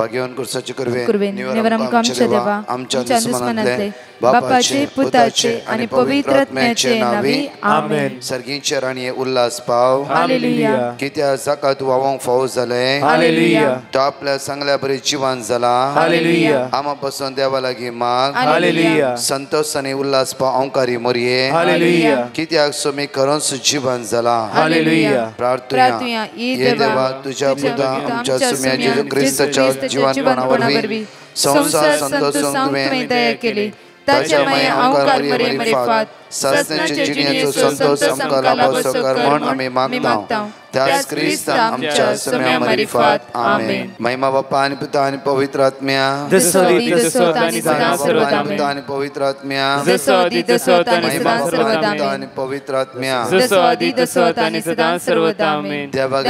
भाग्यवान कुर्साचे कुर्वेन निवर आमच्या देवा आमच्या दुश्मनांतले बापाचे पुताचे आणि पवित्र आत्म्याचे नावी आमेन. सर्गींचे राणी उल्हास पाव हालेलुया. कित्या जाका तू वावंक फावो जाले हालेलुया. तो आपल्या चांगल्या बरी जिवान जाला हालेलुया. आमा पासून देवा लागी माग हालेलुया. संतोष आणि उल्हास पाव औंकारी मोरये हालेलुया. कित्याक सोमी करून जीवन जाला हालेलुया. प्रार्थना ये देवा तुझ्या पुता आमच्या सुम्या जेजू ख्रिस्ताच्या जीवनपणावरवी संसार संतोषून तुवें दया केली. ताच्या माया औंकार मरे फात ससनाचे जिणेचो संतोष आमकां लाभो कर म्हण आमी मागता. त्याच ख्रिस्त आमच्या सुम्या मरे फात आमेन. महिमा बाप्पा आणि पिता आणि पवित्र आत्म्या जसो आणि सदा सर्वदा पिता आणि पवित्र आत्म्या जसो आणि महिमा सदा बाप्पा सर्वदा पिता आणि पवित्र आत्म्या जसो आणि सदा सर्वदा आमेन. देवा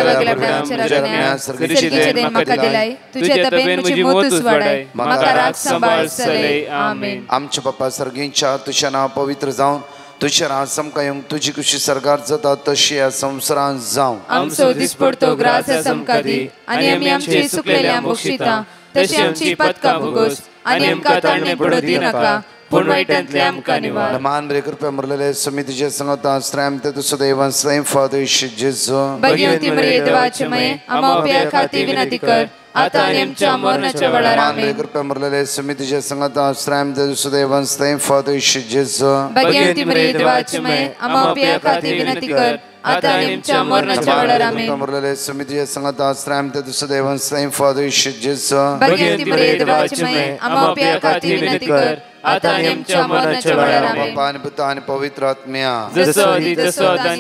सर्गीचे देण म्हाका दिलाय तुझे तबेन म्हजी मोतूच वाडाय म्हाका राख सांबाळ सलय आमेन. आमच्या बाप्पा सर्गींच्या तुझे नाव पवित्र जावन तुझे नाव समका येवंक तुझी खुशी सरकार जाता तशी या संवसारांत जावं. आमचो दिसपडतो ग्रास आमकां दी आनी आमी आमची सुकलेल्या बक्षिता तशी आमची पदकां भोगोस आनी आमकां ताणणे पडू दी नाका पूण वायटांतले आमकां निवार. मान बरे कृपया मरलेले समितीचे संगता श्रेम ते तुझं देवन स्वयं फादर जेजू भगवंती मरिये देवाचे मये आमा उपया खाती विनंती कर आता आनी आमच्या मरणाच्या वेळार आमेन. कृपया मरलेले समितीचे संगता श्रेम ते तुझं देवन स्वयं फादर जेजू भगवंती मरिये देवाचे मये आमा उपया खाती विनंती कर आता आनी आमच्या मरणाच्या वेळार आमेन. मरलेले समितीचे संगता श्रेम ते तुझं देवन स्वयं फादर जेजू भगवंती मरिये देवाचे मये आमा उपया खाती विनंती कर आता आनी आमच्या मरणाच्या वेळार आमेन. बाप्पा आणि पिता आणि पवित्र आत्म्या जसो आणि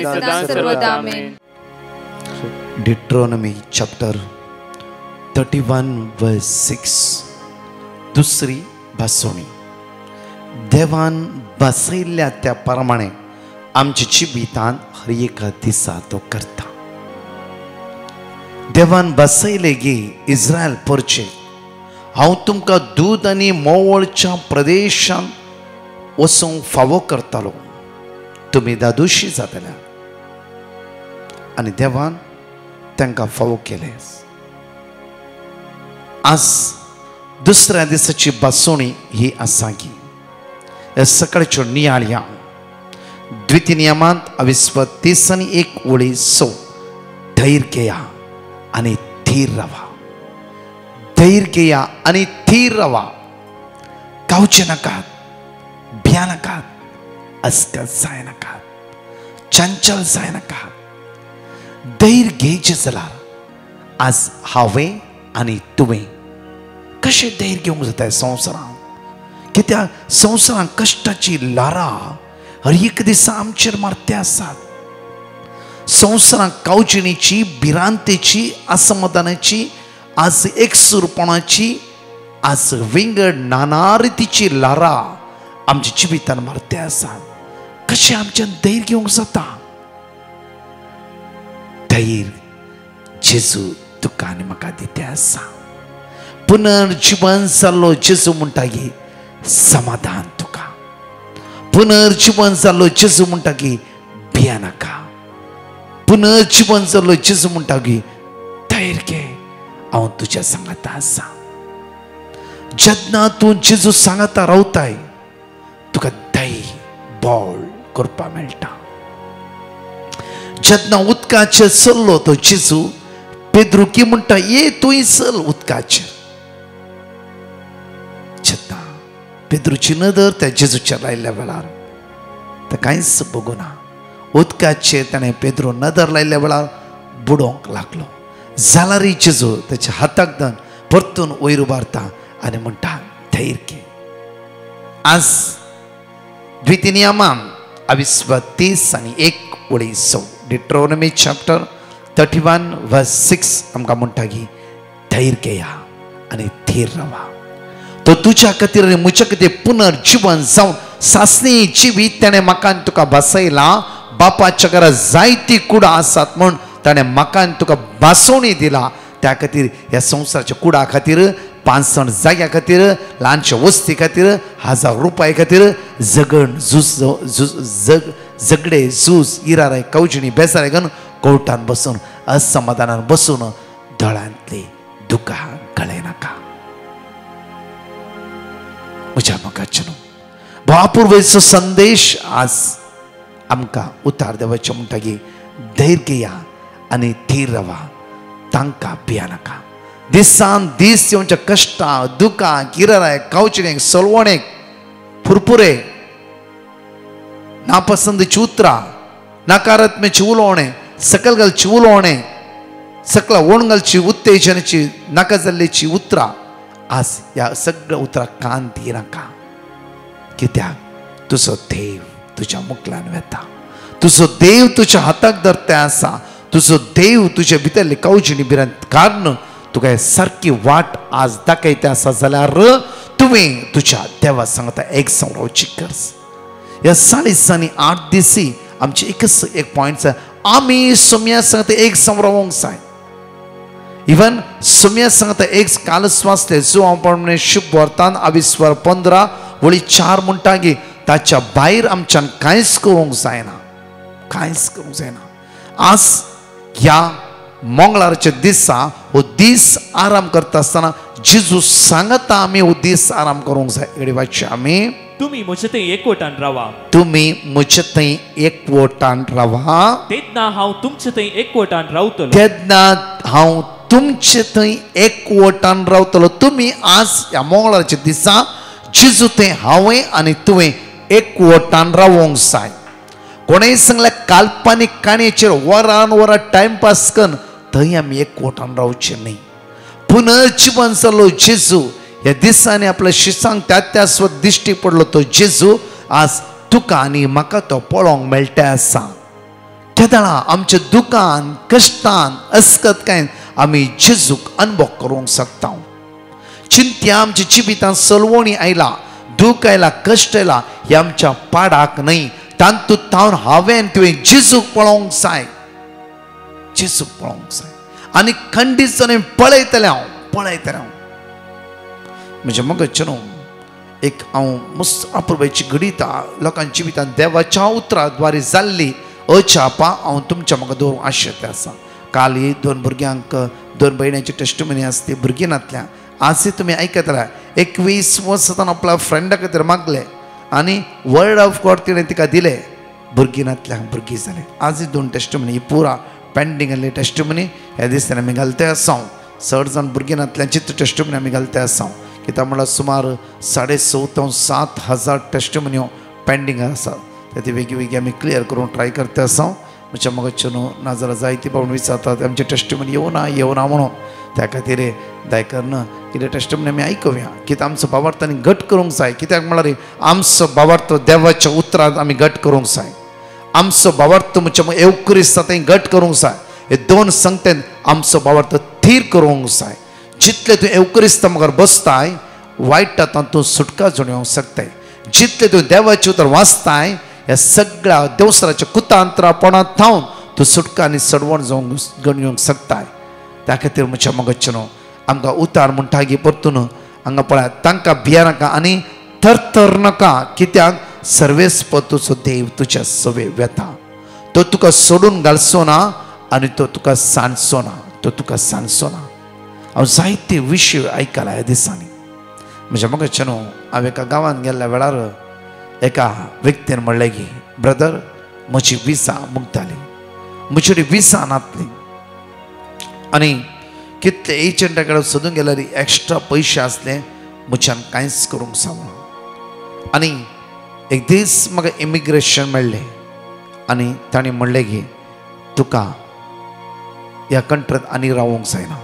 सदा सर्वदा आमेन. Deuteronomy chapter 31 verse 6 दुसरी भासोणी. देवान बसयल्ल्या त्या प्रमाणे आमची जिवितांत हर एका दिसा तो करता. देवान बसयले गे इस्रायल परचे हांव तुमकां दूध आनी मोवळच्या प्रदेशांत वचूंक फावो करतालो तुमी दादोशी जातल्या आनी देवान तांकां फावो केले. आज दुसऱ्या दिसाची बासोणी ही आसा की ह्या सकाळच्यो नियाळ्या द्वितीय नियमांत 22:1 धैर्य घेया आनी थीर रावा. धैर्य घेया आनी थीर रावा. गावचे नाकात, भिया नाकात, अस्कल जाय नाकात, चंचल जाय नाकात. धैर्य घेवचें जाल्यार आज हांवें आनी तुवें कशें धैर्य घेवंक जाता संवसारांत. कित्याक संवसारांत कश्टाची लारां हर एक दिसा आमचेर मारते आसात. संवसारांत कावजिणीची, भिरांतेची, असमाधानाची, आज एकसुरपणाची, आज विंगड नाना रितीची लारां आमच्या जिवितांत मारते आसात. कशें आमच्यान धैर्य घेवंक जाता. धैर्य जेजू तुका आनी म्हाका दिते आसा. पुनर्जीवन जाल्लो जेजू म्हणटा की समाधान तुका. पुनर्जीवन जाल्लो जेजू म्हणटा की भिया नाका. पुनर्जीवन जाल्लो जेजू म्हणटा की धैर्य घे, हांव तुज्या सांगाता आसा. जेन्ना तूं जेजू सांगाता रावताय तुका धैर्य बोल करपा मेळटा. जेन्ना उदकाचेर चल्लो तो जेजू पेद्रू की म्हणटा ये तूंय चल उदकाचेर. जेन्ना पेद्रूची नदर त्या जेजूचेर लायिल्ल्या वेळार तो कांयच बगुना. उदकाचेर ताणें पेद्रू नदर लायिल्ल्या वेळार बुडोवंक लागलो. जाल्यारय जेजू ताच्या हाताक धरून परतून वयर उबारता आनी म्हणटा धैर्य घे. आज द्वितीय नियमांत 22:1 Deuteronomy chapter 31 verse 6 आमकां म्हणटा की धैर्य घेया आनी थीर रावा. तो तुज्या खातीर आनी म्हज्या खातीर पुनर्जीवन जावन सासणी जिवीत ताणें म्हाका आनी तुका बसयला. बापाच्या घरा जायती कुडां आसात म्हूण ताणें म्हाका आनी तुका बासोवणी दिला. त्या खातीर ह्या संवसाराच्या कुडा खातीर, 500 जाग्या खातीर, ल्हानशे वस्ती खातीर, 1000 रुपया खातीर झगड झगडे झूज इराराय कवजिणी बेसारे घेवन कोर्टान बसून असमाधानान बसून दोळ्यांतली दुकां गळे नाका. म्हज्या मोगाचें भावापुरवेचो संदेश आज आमकां उतार देवाचें म्हणटकीर धैर्य घेया आनी थीर रावा, तांकां भिया नाका. दिसान दीस येवच्या कश्टां दुखां किराय कावचिणेक सलवणेक फुरफुरे नापसंदीची उतरां नकारात्मेची उलोवणें सकल घालची उलोवणें सकला वण घालची उत्तेजनाची नाका जाल्लीची उतरां आज ह्या सगळ्या उतरांक कान दी नाका. कित्याक तुजो देव तुज्या मुखल्यान वेता, तुजो देव तुज्या हाताक धरते आसा, तुजो देव तुजे भितरली कावजिणी भिरांत कारण तुका हे सारकी वाट आज दाखयते आसा जाल्यार तुवें तुज्या देवा सांगता एक संवरावची गरज. ह्या 8 दिसी आमचे एक पॉयंट जाय, आमी सोम्या सांगता एक संवरावंक जाय. इवन सोम्या सांगता एक काल स्वासले जो हांव शुभ वर्तान 15:4 म्हणटागी ताच्या भायर आमच्यान कांयच करूंक जायना, कांयच करूंक जायना. आज ह्या मंगळारच्या दिसा हो दीस आराम करता आसतना जेजू सांगता आमी हो दीस आराम करूंक जाय. एडी वाचचे आमी तुम्ही म्हजे थंय एकवटान रावा, तुम्ही म्हजे थंय एकवटान रावा, तेन्ना हांव तुमचे थंय एकवटान रावतलो, तेन्ना हांव तुमचे थंय एकवटान रावतलो. तुम्ही आज ह्या मंगळारच्या दिसा जेजू थंय हांवें आनी तुवें एकवटान रावोंक जाय. कोणेय सांगल्या काल्पनीक काणयेचेर वरान वरां टायमपास करून थंय आमी एकवटान रावचे न्ही. पुनर्जीवन जाल्लो जेजू ह्या दिसांनी आपल्या शिसांक त्या स्वत दिश्टी पडलो तो जेजू आज तुका आनी म्हाका तो पळोवंक मेळटा आसा. केदाळा आमच्या दुखान कश्टान अस्कतकायेन आमी जेजूक अनुभव करूंक शकता. चिंत्या आमच्या जिवितांत सलवणी आयला, दूख आयला, कश्ट आयला, हे आमच्या पाडाक न्हय, तांतूंत थावन हांवें तुवें जेजूक पळोवंक जाय, जेजूक पळोवंक जाय. आनी खंडीत जावन पळयतलें हांव म्हणजे मग न्हू एक हांव मस्त अपुर्बाची घडीता लोकांच्या जिवितांत देवाच्या उतरां द्वारे जाल्ली अचापा हांव तुमच्या म्हाका दवरूंक आशें आसा. काल ही 2 भुरग्यांक 2 भयणांची टेस्टिमनी आसा ती भुरगीनांतल्या आजय तुम्ही आयकतला 21 वर्सां आपल्या फ्रेंडा खातीर मागले आनी वर्ड ऑफ गॉड तिणें तिका दिले, भुरगीनांतल्यान भुरगीं जालें. आजय 2 टेस्टिमनी ही पुरा पेंडींग आसली टेस्टिमनी ह्या दिसांनी आमी घालते आसा. 6 जाण भुरगीनांतल्यान चित्र टेस्टिमनी आमी घालते आसा. कित्याक म्हळ्यार सुमार 6,500-7,000 टेस्टिमन्यो पेंडींग आसा. ती वेगळी आमी क्लियर करून ट्राय करते आसा. म्हज्या मगचे न्हू नाजाल्यार जायती बाबून विचारतात आमची टेस्टिमनी येवना म्हणून. त्या खातीर दायकरना कितें टेस्टिमनी आमी आयकुया, कित्याक आमचो भावार्थ आनी घट करूंक जाय. कित्याक म्हळ्यार आमचो भावार्थ देवाच्या उतरांत आमी घट करूंक जाय. आमचो भावार्थ म्हणजे एवक्रिस्त थंय घट करूंक जाय. हे 2 संगतेन आमचो भावार्थ थीर करूंक जाय. जितले तूं एवक्रिस्त मुखार बसताय वायटांत तूं सुटका जोडूंक शकताय. जितले तूं देवाचें उतर वाचताय ह्या सगळ्या देवसराच्या कुतांतरापणांत थावन तूं सुटका आनी सडवण जावंक गणूंक शकताय. त्या खातीर म्हज्या मगचे न्हू आमकां उतार म्हणटागी परतून हांगा पळयात, तांकां भिया नाका आनी थरथर नाका, कित्याक सर्वेस्पर तुजो देव तुज्या सवे वेता. तो तुका सोडून घालचो ना आनी तो तुका सांडचो ना, तो तुका सांडचो ना. हांव जायते विशय आयकला ह्या दिसांनी. म्हज्या मगचे न्हू हांव एका गांवांत गेल्ल्या वेळार एका व्यक्तीन म्हणलें की ब्रदर म्हजी विजा मुक्ताली, म्हजी विजा नातली आनी कितले एजंटा कडेन सोदूंक गेल्यार एक्स्ट्रा पयशे आसले, म्हज्यान कांयच करूंक जावना. आनी एक दीस म्हाका इमिग्रेशन मेळ्ळें आनी ताणें म्हणलें की तुका ह्या कंट्रींत आनी रावूंक जायना.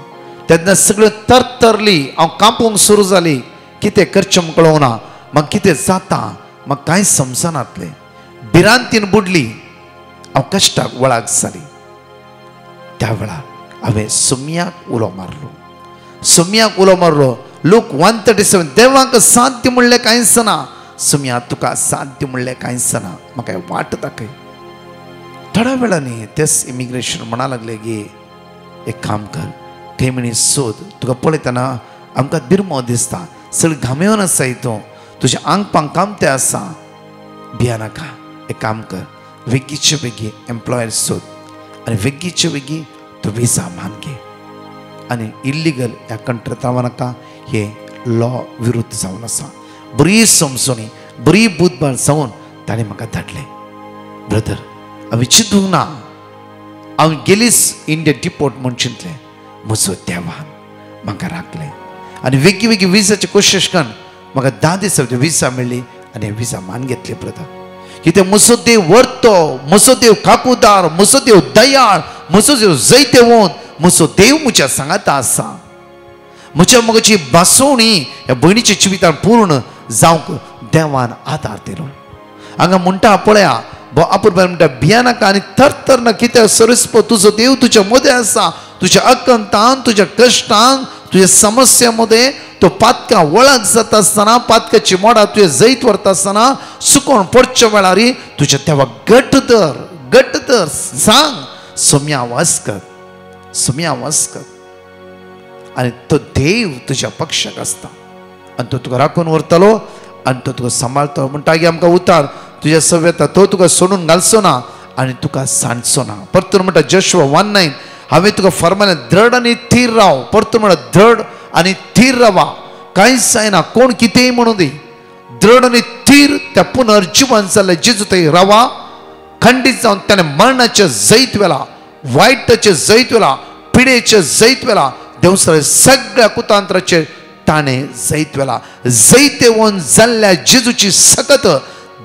तेन्ना सगळें तरतरली, हांव कांपूंक सुरू जाली. कितें करचें म्हाका कळोना, म्हाका कितें जाता म्हाका कांय समजनातलें. भिरांतीन बुडली, हांव कश्टाक वळाक जाली. त्या वेळार हांवें सोम्याक उलो मारलो. लोक 137 देवाक साध्य म्हणलें कांयच ना. सोम्या तुका साध्य म्हणलें कांयच ना, म्हाका वाट दाखय. थोड्या वेळांनी तेच इमिग्रेशन म्हणा लागले की एक काम कर, खंय म्हणी सोद, तुका पळयतना आमकां बिरमो दिसता, सगळी घामेवन आसा हितून, तुजें आंग पांग कामतें आसा, भिया नाका. एक काम कर, बेगीचे बेगी एम्प्लॉयर सोद आनी बेगीचे बेगी तूं विजा मान घे आनी इल्लिगल ह्या कंट्रींत रावं नाका. हे लॉ विरुद्ध जावन आसा. बरी समजोनी बरी बुधबार जाऊन ताणें म्हाका धाडलें. ब्रदर हांवें चिंतूंक ना, हांव गेलीच इंडिया डिपोर्ट म्हूण चिंतलें. म्हजो देवान म्हाका राखलें आनी वेगळी वेगळी विजाची कोशिश करून म्हाका 10 दिसांची विजा मेळ्ळी आनी विजा मान घेतली. ब्रदर कित्याक म्हजो देव वर्तो, म्हजो देव काकूदार, म्हजो देव दयाळ, म्हजो देव जैतेवंत, म्हजो देव म्हज्या सांगाता आसा. म्हज्या मोगाची बासोवणी ह्या भयणीच्या जिवितान पूर्ण जावंक देवान आदार दिलो. हांगा म्हणटा पळया आपूण म्हणटा भिया नाका आनी थरथर ना, कित्याक सरस्पो तुजो देव तुज्या मदें आसा. तुज्या अकंतान, तुज्या कश्टान, तुज्या समस्या मदें तो पातका वळख जाता आसतना, पातकाची मोडां तुवें जैत व्हरता आसतना सुकोवन पडच्या वेळार तुज्या देवाक घट्ट धर, सांग सोम्या वास्कर, सोम्या वास्कर. आनी तो देव तुज्या पक्षाक आसता आनी तो तुका राखून व्हरतलो आनी तो तुका सांबाळटलो. म्हणटा की आमकां उतार तुज्या सव्याता तो तुका सोडून घालचो ना आनी तुका सांडचो ना. परतून म्हणटा जोशुआ 1:9 हांवें तुका फर्मायलें दृढ आनी थीर राव. परतून म्हणटा दृढ आनी थीर रावा, कांयच जायना, कोण कितेंय म्हणूं दी. दृढ आनी थीर त्या पुनर्जीवन जाल्ल्या जेजू थंय रावा. खंडीत जावन त्याने मरणाचे जैत वेला, वायटाचे जैत वेला, पिडेचे जैत वेला, देवसळे सगळ्या कुतांत्राचेर ताणें जैत वेला. जैतेवंत जाल्ल्या जेजूची सकत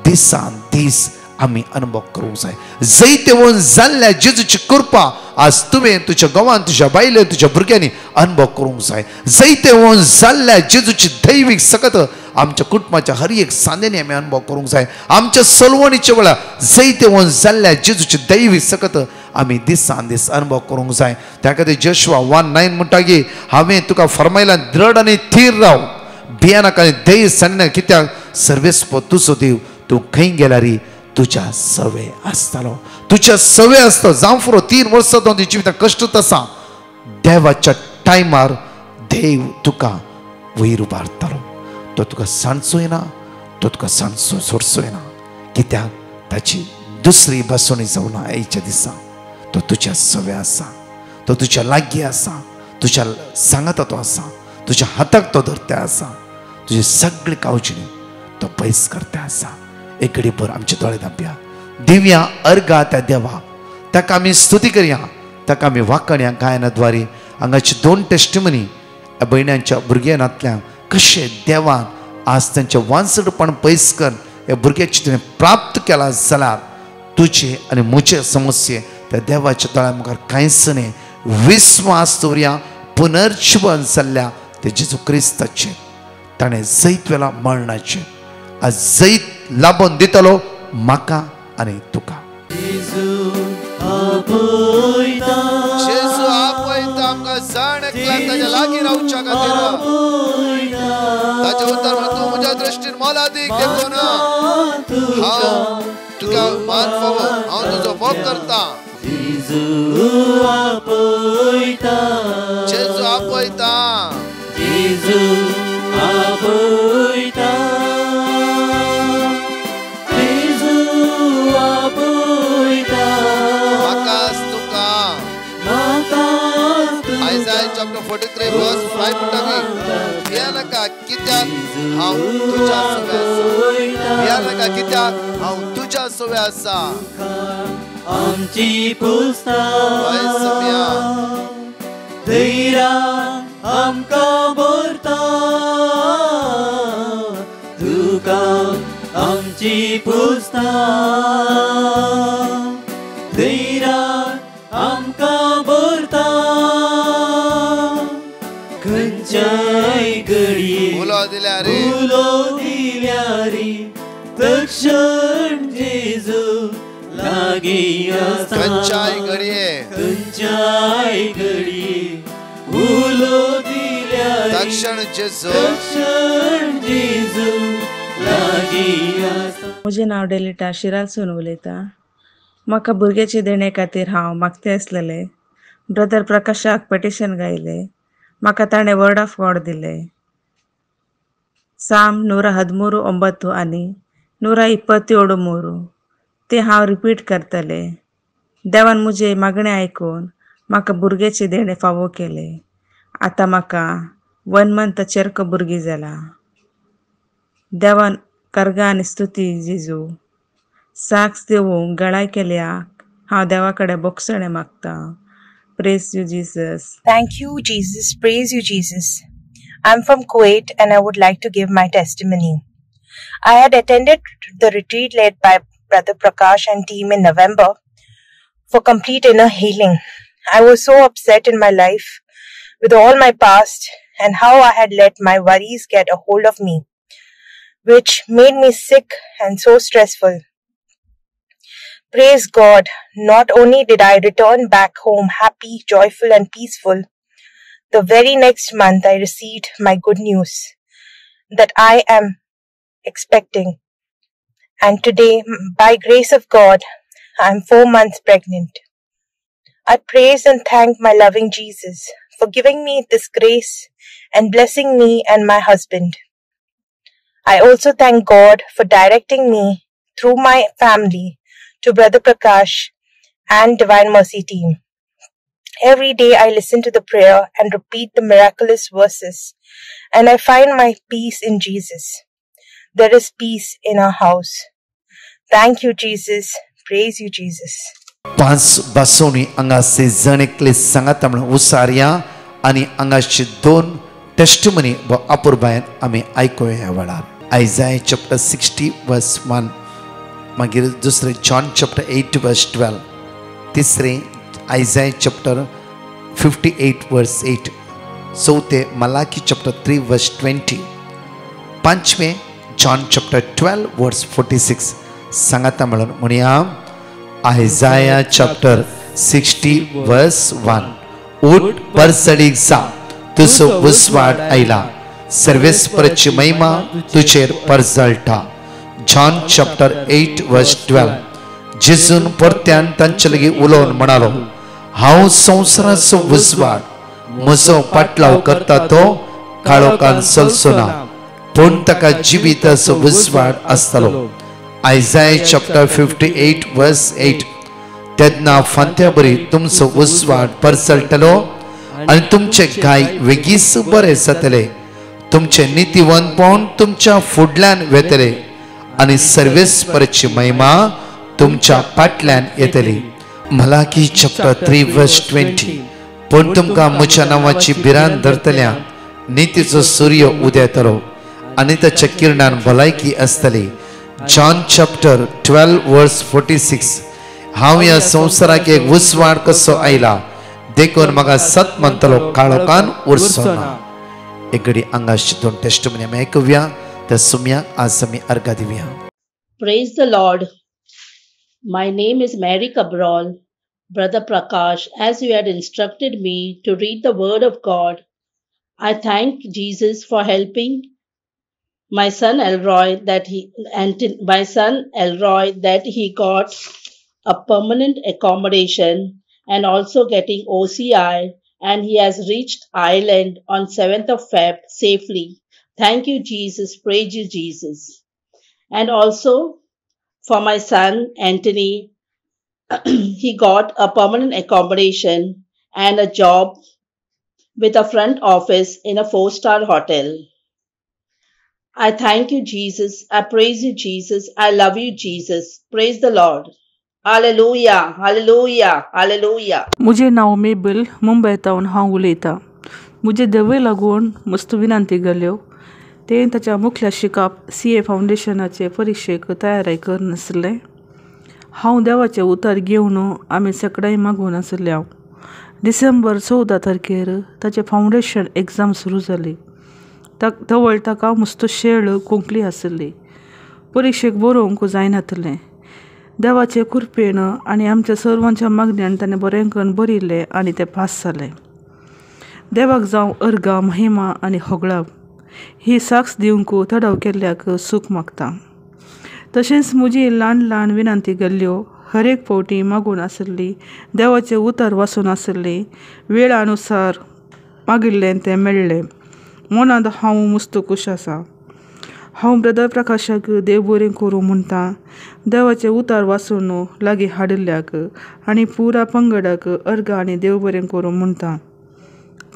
दिसान दीस आमी अनुभव करूंक जाय. जैतेवंत जाल्ल्या जेजूची कृपा आज तुवें तुज्या गांवांत, तुज्या बायलेन, तुज्या भुरग्यांनी अनुभव करूंक जाय. जैतेवंत जाल्ल्या जेजूची दैवीक सकत आमच्या कुटुंबाच्या हर एक सांदेनी आमी अनुभव करूंक जाय. आमच्या सलवणीच्या वेळार जैतेवंत जाल्ल्या जेजूची दैवीक सकत आमी दिसान दीस अनुभव करूंक जाय. त्या खातीर जोशुआ 1:9 म्हणटा की हांवें तुका फर्मायलां दृढ आनी थीर राव, भिया नाका आनी धैर्य सान्नाका, कित्याक सर्वेस्प तुजो देव तूं खंय गेल्यार तुज्या सवे आसतालो. तुज्या सवे आसता. जावं फुरो 3 वर्सां तो जिवितांत कश्ट आसा, देवाच्या टायमार देव तुका वयर उबारतलो. तो तुका सांडचोय ना, तो तुका सांडचो सोडचोय ना, कित्याक ताची दुसरी बसोवणी जावना. आयच्या दिसा तो तुज्या सवे आसा, तो तुज्या लागीं आसा, तुज्या सांगाता तो आसा, तुज्या हाताक तो धरता आसा, तुजी सगळी काळजी तो पयस करता आसा. एक घडी भर आमचे दोळे धांपया, दिव्या अर्गा त्या देवा, ताका आमी स्तुती करया, ताका आमी वाकण्या गायनाद्वारे हांगाची 2 टेस्टिमनी भयण्यांच्या भुरग्यांतल्यान कशें देवान आज त्यांचे वांसडपण पयस कर ह्या भुरग्याची तिणें प्राप्त केला जाल्यार तुजे आनी म्हजे समस्ये त्या देवाच्या तळ्या मुखार कांयच न्ही. विस्वास दवरया पुनर्जीवन जाल्ल्या ते जेजू क्रिस्ताचे ताणें जैत वेला मरणाचे आज जैत लाबोन दितलो म्हाका आनी तुका. जेजू आपयता आमकां जाण एकल्याक ताच्या लागीं रावच्या खातीर. ताचे उतर तूं म्हज्या दृश्टीन मोलादीक देखून हांव तुका मान फावो हांव तुजो मोग करता. जेजू आपयता, जेजू आपयता, जेजू आपयता, जेजू आपयता. म्हाकाच तुका, म्हाकाच तुका. आयसाया चॅप्टर 43 वर्स 5 म्हणटा की भिया नाका कित्याक हांव तुज्या सोबे आसा. भिया नाका कित्याक हांव तुज्या सोबे आसा. आमची पुस्ता धैर्यान आमकां भरता. तुका आमची पुस्ता धैर्यान आमकां भरता. खंयच्याय घडये उलो दिल्या रे तक्षण जेजू लागीं आसा. खंयच्याय घडये उलो दिल्या तक्षण जेजू लागीं आसा. म्हजें नांव डेलिटा शिरालसून उलयतां. म्हाका भुरग्याचे देणे खातीर हांव मागतें आसलेलें. ब्रदर प्रकाशाक पेटिशन गायलें. म्हाका ताणें वर्ड ऑफ गॉड दिलें. साम 113:9 आनी 127:3 ते हांव रिपीट करतलें. देवान म्हजें मागणें आयकून म्हाका भुरग्याचे देणे फावो केले. आतां म्हाका 1 मंथ चेरको भुरगीं जाला. देवान कर्गा आनी स्तुती जेजू साक्स देवूंक गळाय केल्याक हांव देवा कडेन बोगसणे मागता. Praise you Jesus. Thank you, Jesus. Praise you, Jesus. I'm from Kuwait and I would like to give my testimony. I had attended the retreat led by Brother Prakash and team in November for complete inner healing. I was so upset in my life with all my past and how I had let my worries get a hold of me, which made me sick and so stressful. Praise God, not only did I return back home happy, joyful and peaceful, the very next month I received my good news that I am expecting. And today, by grace of God, I am 4 months pregnant. I praise and thank my loving Jesus for giving me this grace and blessing me and my husband. I also thank God for directing me through my family to Brother Prakash and Divine Mercy team. Every day I listen to the prayer and repeat the miraculous verses, and I find my peace in Jesus. There is peace in our house. Thank you, Jesus. Praise you, Jesus. पांच बासोनी हांगासले जणेकले सांगाता म्हणून उसार्या आनी हांगाचे 2 testimony व अपूर्बायन आमी आयकुया ह्या वेळार. आयजाय chapter 60 वर्स 1, मागीर दुसरे जॉन चॅप्टर 8 वर्स 12, तिसरे आयजाय चॅप्टर 58 वर्स 8, चौथे मलाकी चॅप्टर 3 वर्स 20, पांचवे जॉन चॅप्टर 12 वर्स 46 सांगाता म्हणूया. आयजाया चॅप्टर 60 वर्स 1, उठ परसडीक जा, तुजो उजवाड आयला, सर्वेस्पराची महिमा तुजेर परजळटा. जॉन चॅप्टर 8 वर्स 12, जेजून परत्यान तांचे लागीं उलोवन म्हणालो, हांव संवसाराचो उजवाड, म्हजो पाटलाव करता तो काळोखान चलचो ना, पूण ताका जिविताचो उजवाड आसतलो. आयजाय चॅप्टर 58 वर्स 8, तेन्ना फांत्या बरी तुमचो उजवाड परसळटलो आनी तुमचे गाय वेगीच बरे जातले, तुमचे नितीवंतपण तुमच्या फुडल्यान वेतले आनी सर्वेस्पराची महिमा तुमच्या फाटल्यान येतली. मलाकी चॅप्टर 3 वर्स 20, पूण तुमकां म्हज्या नांवाची भिरांत धरतल्या नितीचो सूर्य उदेतलो आनी ताच्या किरणान भलायकी आसतली. जॉन चॅप्टर 12 वर्स 46, हांव ह्या संवसाराक एक उजवाड कसो आयला, देखून म्हाका सत म्हणटलो काळोखान उरचो ना. एक घडी हांगाची 2 टेस्टिमनी आमी आयकुया, त्या सुमयाक आज आमी अर्घा दिवया. Praise the Lord. My name is Mary Cabral. Brother Prakash, as you had instructed me to read the word of God, I thank Jesus for helping my son Elroy that he got a permanent accommodation and also getting OCI, and he has reached Ireland on 7th of Feb safely. Thank you, Jesus. Praise you, Jesus. And also for my son Anthony, he got a permanent accommodation and a job with a front office in a 4-star hotel. I thank you, Jesus. I praise you, Jesus. I love you, Jesus. Praise the Lord. Hallelujah, hallelujah, hallelujah. मुझे नाव मेबल मुंबयतावन हांव उलयतां. मुझे देवे लागून मस्त विनंती गेल्यो. ते ताच्या मुख्य शिकाप CA फावंडेशनाचे परीक्षेक तयारी करनासलें. हांव देवाचें उतर घेवन आमी सगळें मागून आसले. डिसेंबर 14 तारखेर ताचें फावंडेशन एग्जाम सुरू जाली. तवळ ताका मस्त शेळ कोंकली आसली. परीक्षेक बरोवंक जायनासलें. देवाचे कृपेन आनी आमच्या सर्वांच्या मागण्यान ताणें बरें करून बरिल्लें आनी तें पास जालें. देवाक जावं अर्घा, महिमा आनी होगळाव ही साक्ष दिवंक तडाव केल्ल्याक सूख मागता. तशेंच म्हजी ल्हान ल्हान विनंती गेल्ल्यो हर एक फावटी मागून आसली. देवाचें उतर वाचून आसली. वेळ अनुसार मागिल्लें तें मेळ्ळें. मनांत हांव मस्त खूश आसा. हांव ब्रदर प्रकाशाक देव बरें करूं म्हणटा. देवाचें उतर वाचून लागीं हाडिल्ल्याक आनी पुरा पंगडाक अर्घा आनी देव बरें करूं म्हणटा.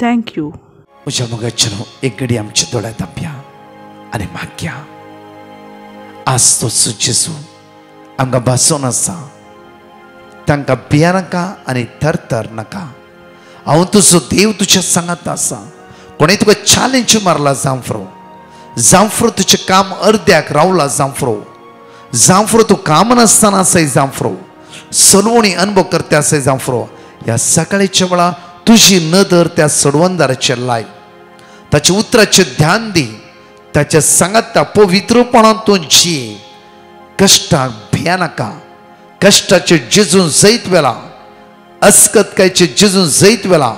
थँक्यू. म्हज्या मोगाचें एक घडी आमच्या दोळ्यांत धांपया आनी मागया. आज तो जेजू आमकां भासोन आसा तांकां भियानाका आनी थरथर नाका हांव तुजो देव तुज्या सांगात आसा कोणें तुका चॅलेंज मारला जांफ्रो तुजें काम अर्द्याक रावला जांफ्रो तूं काम नासतना आसाय जांफ्रो सलवणी अनुभव करते आसाय जांफ्रो ह्या सकाळीच्या वेळा तुजी नदर त्या सोडवंदाराचेर लाय ताच्या उतराचेर ध्यान दी ताच्या सांगाता पवित्रपणान तूं जी कश्टाक भियानाका कष्टाचे जेजून जैत वेला अस्कतकायचे जेजून जैत वेला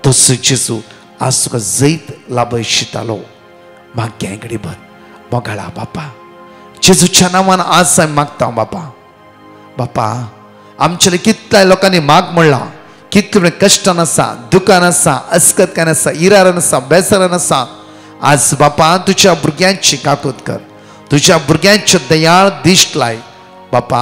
तसो जेजू आज तुका जैत लाभ शितालो माग्या कडेन भर मोगाळा बापा जेजूच्या नांवान आज हांव मागता बापा आमच्या कितल्या लोकांनी माग म्हणला कितले कश्टान आसा दुकान आसा अस्कतकान आसा इरारान आसा बेसारान आसा आज बापा तुज्या भुरग्यांची काकूत कर तुज्या भुरग्यांचे दयाळ दिश्ट लाय बापा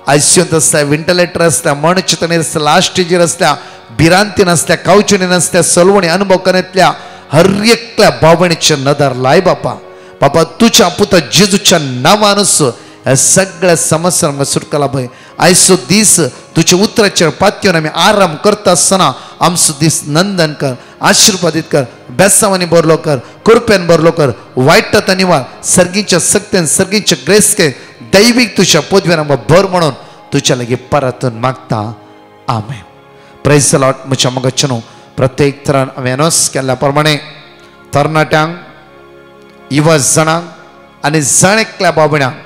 आयसीयूंत आसल्या वेंटिलेटर आसल्या मरण चितणेर आसल्या लास्ट स्टेजीर आसल्या भिरांतीन आसल्या कावचिणीन आसल्या सलवणी अनुभव करण्यातल्या हर एकल्या भावणेचे नदर लाय बापा तुझ्या पुता जेजूच्या नांवानच ह्या सगळ्या समस्यांक सुटका भय आयचो दीस तुझ्या उतराचेर पातयेवन आमी आराम करता आसतना आमचो दीस नंदन कर आशिर्वादीत कर बेसांवांनी भरलो कर कृपेन भरलो कर वायटांत निवार सर्गीच्या सक्तेन सर्गीच्या ग्रेसके दैवीक तुझ्या पदव्यान आमकां भर म्हणून तुझ्या लागीं परतून मागता आमेन प्रेज द लॉर्ड म्हज्या मोगाचे न्हू प्रत्येक तरान हांवें अनाउन्स केल्ल्या प्रमाणे तरणाट्यांक युवा जाणांक आनी जाणेकल्या बाबड्यांक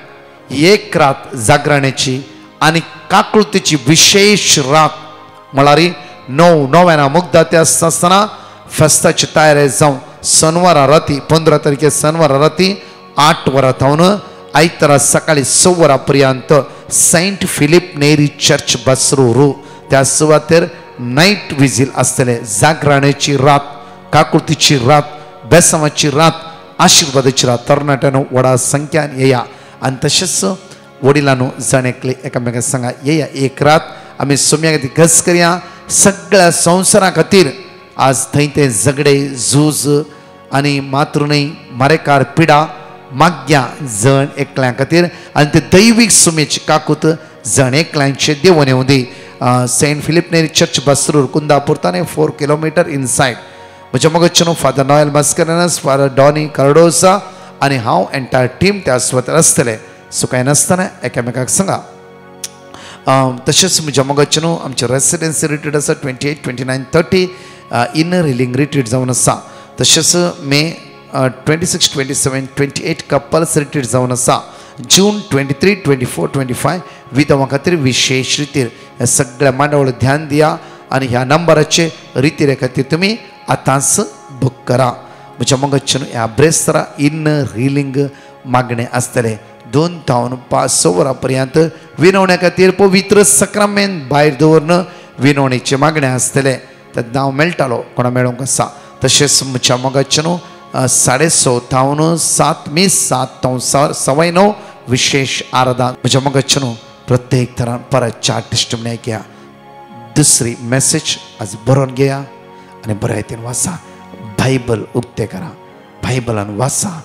एक रात जागरण्याची आनी काकुळतेची विशेष रात म्हळ्यार 9 मुग्धा ते आसतना फेस्ताची तयारी जावन शनिवारा राती 15 तारखे शनिवारा राती 8 वरां थावन आयतारा सकाळी 6 वरां पर्यंत Saint Philip Neri church Basrur त्या सुवातेर नाईट विजील आसतले जागरण्याची रात काकुळतीची रात बेसांवाची रात आशिर्वादाची रात तरणाट्यानो व्हडा संख्यान येया आनी तशेंच वडिलांनो जाणेकले एकामेकांक सांगा येया एक रात आमी सोम्या खातीर घस करया सगळ्या संवसारा खातीर आज थंय ते झगडे झूज आनी मातृनय मारेकार पिडा माग्या जण एकल्यां खातीर आनी ते दैवीक सुमेची काकूत जण एकल्यांचे देवून येवं the saint Philip Neri church Basrur Kundapur ताणे 4 किलोमीटर इनसायड म्हज्या मोगाचे father Noel Mascarenhas father Donny Cardoza आनी हांव एंटायर टीम त्या सुवातेर आसतले सो कांय नासतना एकामेकाक सांगा तशेंच म्हज्या मोगाचे आमचे रेसिडेंसी रिट्रीट आसा 28, 29, 30 इनर हिलिंग रिट्रीट जावन आसा तशेंच मे 26, 27, 28 कपल्स रिट्रीट जावन आसा जून 23, 24, 25 विधवां खातीर विशेष रितीर हे सगळ्या मांडवळ ध्यान दिया आनी ह्या नंबराचे रितीरे खातीर तुमी आतांच बूक करा म्हज्या मोगाचे ह्या ब्रेस्तरा इनर हिलिंग मागणे आसतले 2 थावन 5 वरां पर्यंत विनवण्या खातीर पवित्र सक्रामेंत भायर दवरन विनवणेचे मागणे आसतले ते नांव मेळटालो कोणा मेळोंक आसा तशेंच म्हज्या मोगाचे 6:30 थावन 7 मे 7 थावन 9:15 विशेष आराधना म्हज्या मोगाचे प्रत्येक तरान परत 4 टेस्टिमनी घेया दुसरी मेसेज आज बरोवन घेया आनी बऱ्यायतेन वाचा बायबल उक्ते करा बायबलान वाचा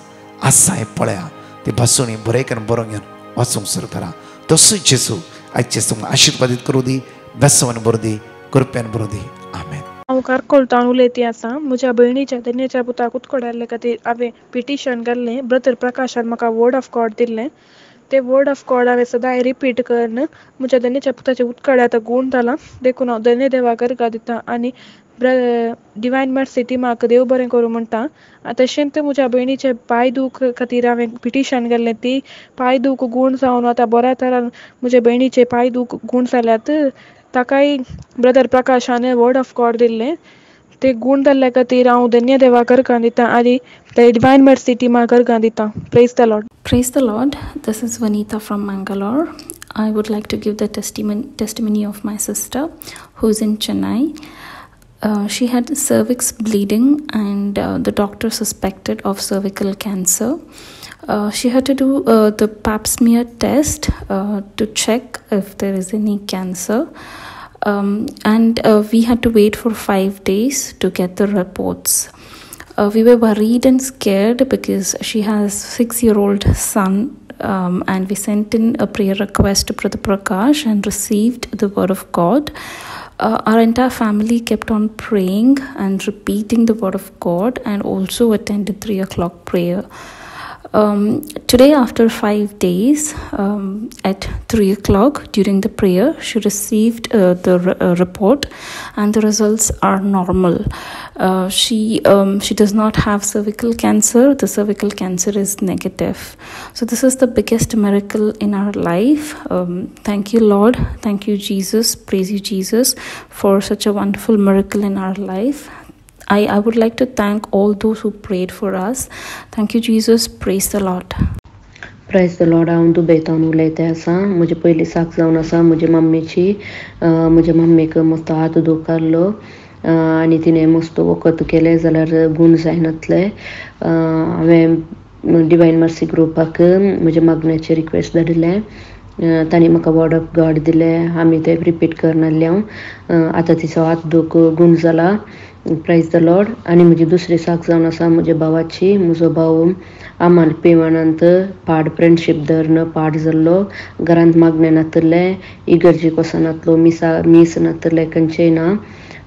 आसा हें पळया ती भासूनी बरेकन बरोवन घेवन वाचूंक सुरू करा तसोच जेजू आयचे तुमकां आशिर्वादीत करूं दी बेसवान बरो दी कृपेन बरो दी आमेन हांव कारकोलतान उलयती आसा म्हज्या भयणीच्या धन्याच्या पुताक उत्कडे खातीर हांवें पिटिशन घाल्लें ब्रदर प्रकाशान म्हाका वर्ड ऑफ गॉड दिल्लें ते वर्ड ऑफ गॉड हांवें सदां रिपीट करन म्हज्या धन्याच्या पुताचे उत्कडे आतां गूण जाला देखून हांव धन्य देवाक गर्गा दिता आनी डिवायन मर्सी टिमाक देव बरें करूं म्हणटा तशेंच म्हज्या भयणीचे पांय दूख खातीर हांवें पिटिशन घाल्लें ती पांय दूख गूण जावन आतां बऱ्या तरान म्हज्या भयणीचे पांय दूख गूण जाल्यात ताकाय ब्रदर प्रकाशान वर्ड ऑफ गॉड दिल्लें ते गूण जाल्ल्या खातीर हांव धन्य देवाक गर्गा दिता आनी ते डिवायन मर्सी टिमाक गर्गा दिता praise the Lord. Praise the Lord. This is Vanita from Mangalore. I would like to give the testimony of my sister who's in Chennai. She had cervix bleeding and the doctor suspected of cervical cancer. She had to do the pap smear test to check if there is any cancer. And we had to wait for 5 days to get the reports. We were worried and scared because she has a 6-year-old son and we sent in a prayer request to Brother Prakash and received the word of God. Our entire family kept on praying and repeating the word of God, and also attended 3 o'clock prayer. Today, after 5 days, at 3 o'clock during the prayer, she received the report, and the results are normal. She does not have cervical cancer. The cervical cancer is negative. So this is the biggest miracle in our life. Thank you, Lord. Thank you, Jesus. Praise you, Jesus, for such a wonderful miracle in our life. I would like to thank all those who prayed for us. Thank you, Jesus. Praise the Lord. Praise the Lord. हांव दुबयतान उलयतां आसा. म्हजी पयली साक जावन आसा म्हज्या मम्मीची. म्हज्या मम्मीक मस्त हात दुखलो आनी तिणें मस्त वखद केलें जाल्यार गूण जायनातले. हांवें डिवायन मर्सी ग्रुपाक म्हज्या मागण्याचें रिक्वेस्ट धाडिल्लें. तांणी म्हाका वर्ड ऑफ गॉड दिलें. आमी तें रिपीट करनासलें हांव. आतां तिचो हात दूख गूण जाला. Praise the Lord. आनी म्हजी दुसरी साक जावन आसा म्हज्या भावाची. म्हजो भाव आमाल पेवणांत पाड फ्रेंडशीप धरण पाड जाल्लो. घरांत मागणे नातले. इगर्जेक वचनातलो. मीस नातले खंयचेय ना.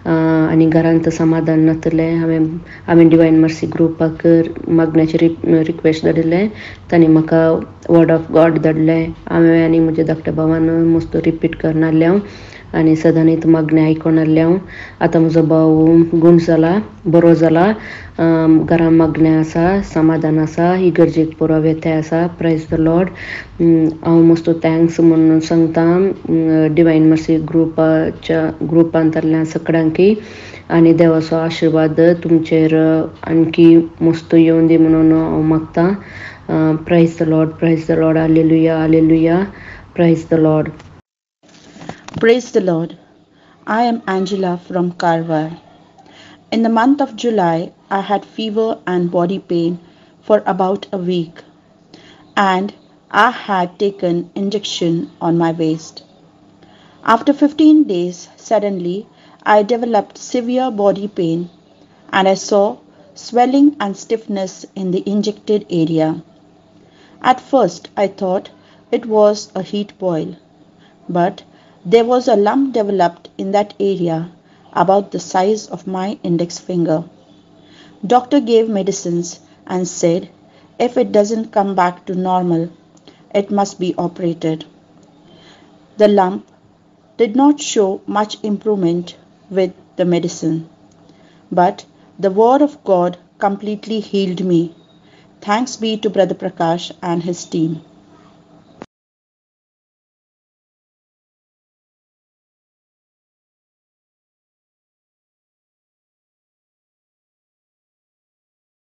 आनी घरांत समाधान नातलें. हांवें डिवायन मर्सी ग्रुपाक मागण्याचें रिक्वेस्ट धाडिल्लें. तांणी म्हाका वर्ड ऑफ गॉड धाडलें. हांवें आनी म्हज्या धाकट्या भावान मस्त रिपीट करनासलें हांव आनी सदांच मागणें आयकोनासलें हांव. आतां म्हजो भाव गूण जाला, बरो जाला. घरां मागणें आसा, समाधान आसा. इगर्जेक पुरो येताय आसा. Praise the Lord. हांव मस्त थँक्स म्हणून सांगता डिवायन मर्सी ग्रुपांतल्या सगळ्यांकी. आनी देवाचो आशिर्वाद तुमचेर आणकी मस्त येवन दी म्हणून हांव मागतां. Praise the Lord. Praise the Lord. Hallelujah. Hallelujah. Praise the Lord. Praise the Lord. I am Angela from Karwar. In the month of July, I had fever and body pain for about a week, and I had taken injection on my waist. After 15 days, suddenly I developed severe body pain, and I saw swelling and stiffness in the injected area. At first, I thought it was a heat boil, but there was a lump developed in that area about the size of my index finger. Doctor gave medicines and said if it doesn't come back to normal, it must be operated. The lump did not show much improvement with the medicine, but the word of God completely healed me. Thanks be to Brother Prakash and his team.